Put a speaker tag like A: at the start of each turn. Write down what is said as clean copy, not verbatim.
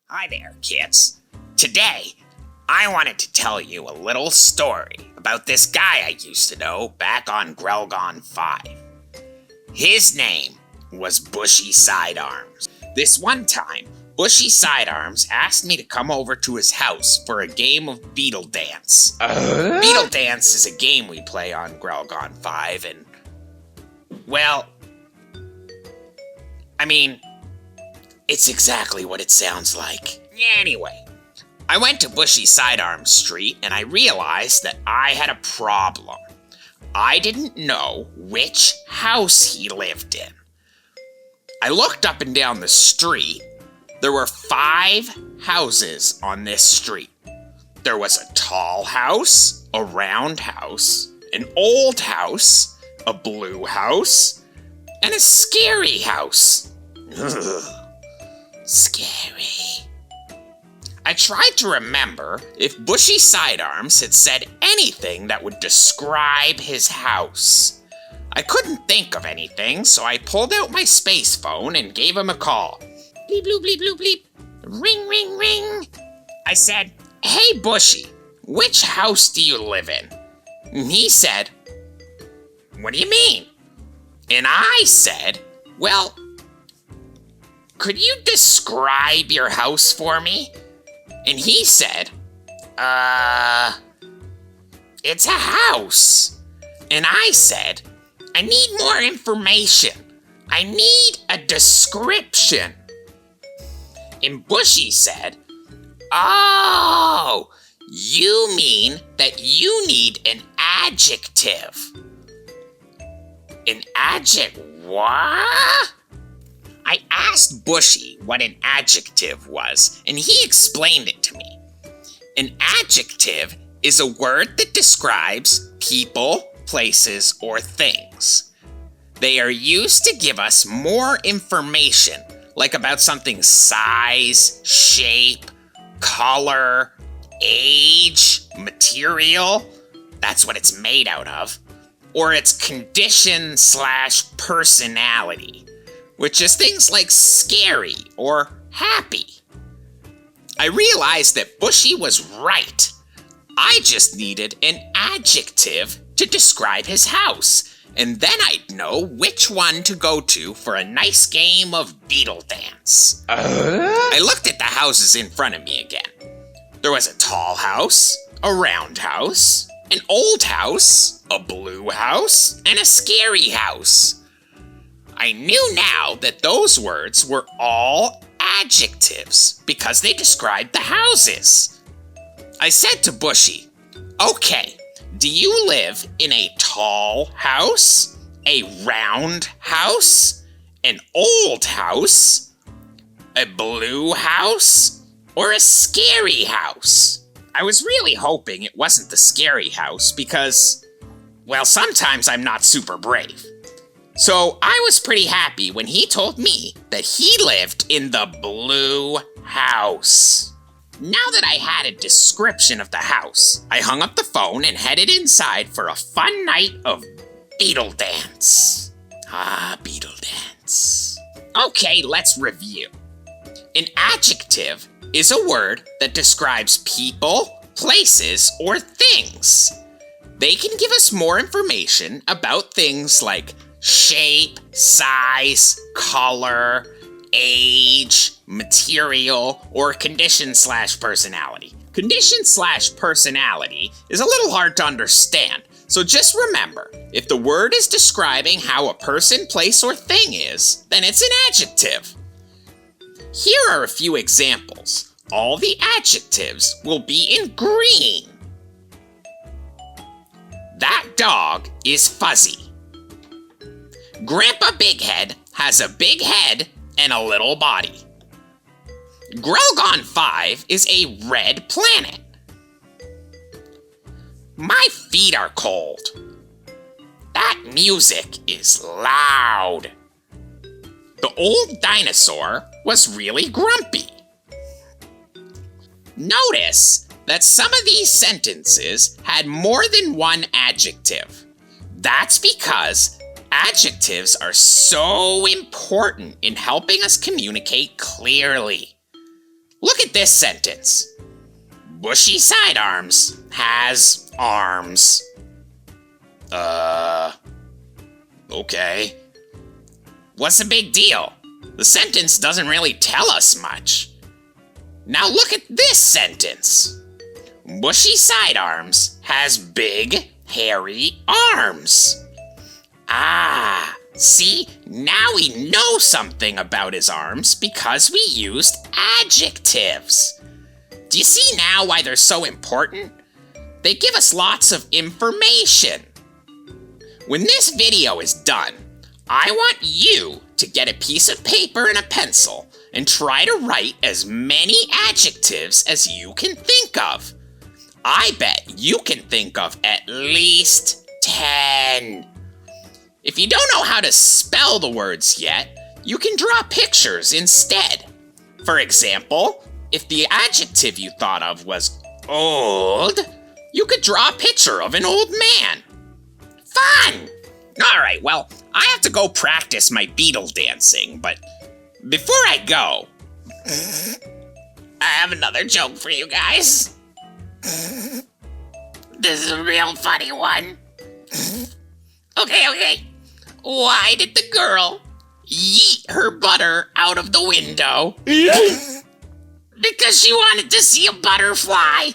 A: Hi there, kids. Today, I wanted to tell you a little story about this guy I used to know back on Glorgon 5. His name was Bushy Sidearms. This one time, Bushy Sidearms asked me to come over to his house for a game of Beetle Dance. Beetle Dance is a game we play on Glorgon 5, and, well, it's exactly what it sounds like. Anyway, I went to Bushy Sidearms Street and I realized that I had a problem. I didn't know which house he lived in. I looked up and down the street. There were 5 houses on this street. There was a tall house, a round house, an old house, a blue house, and a scary house. Ugh. Scary. I tried to remember if Bushy Sidearms had said anything that would describe his house. I couldn't think of anything, so I pulled out my space phone and gave him a call. Bleep, bloop, bleep, bloop, bleep. Ring, ring, ring. I said, "Hey, Bushy, which house do you live in?" And he said, "What do you mean?" And I said, "Well, could you describe your house for me?" And he said, it's a house. And I said, "I need more information. I need a description." And Bushy said, "Oh, you mean that you need an adjective." An adjective? What? I asked Bushy what an adjective was, and he explained it to me. An adjective is a word that describes people, places, or things. They are used to give us more information, like about something's size, shape, color, age, material, that's what it's made out of, or its condition/personality, which is things like scary or happy. I realized that Bushy was right. I just needed an adjective to describe his house, and then I'd know which one to go to for a nice game of Beetle Dance. I looked at the houses in front of me again. There was a tall house, a round house, an old house, a blue house, and a scary house. I knew now that those words were all adjectives because they described the houses. I said to Bushy, "Okay, do you live in a tall house, a round house, an old house, a blue house, or a scary house?" I was really hoping it wasn't the scary house because, well, sometimes I'm not super brave. So I was pretty happy when he told me that he lived in the blue house. Now that I had a description of the house, I hung up the phone and headed inside for a fun night of Beetle Dance. Beetle Dance. Okay, let's review. An adjective is a word that describes people, places, or things. They can give us more information about things like shape, size, color, age, material, or condition/personality. Condition/personality is a little hard to understand, so just remember, if the word is describing how a person, place, or thing is, then it's an adjective. Here are a few examples. All the adjectives will be in green. That dog is fuzzy. Grandpa Bighead has a big head and a little body. Glorgon 5 is a red planet. My feet are cold. That music is loud. The old dinosaur was really grumpy. Notice that some of these sentences had more than one adjective. That's because adjectives are so important in helping us communicate clearly. Look at this sentence. Bushy sidearms has arms. Okay. What's the big deal? The sentence doesn't really tell us much. Now look at this sentence. Bushy sidearms has big, hairy arms. Ah, see? Now we know something about his arms because we used adjectives. Do you see now why they're so important? They give us lots of information. When this video is done, I want you to get a piece of paper and a pencil and try to write as many adjectives as you can think of. I bet you can think of at least 10. If you don't know how to spell the words yet, you can draw pictures instead. For example, if the adjective you thought of was old, you could draw a picture of an old man. Fun! Alright, well, I have to go practice my beetle dancing, but before I go, I have another joke for you guys. This is a real funny one. Okay. Why did the girl yeet her butter out of the window? Because she wanted to see a butterfly.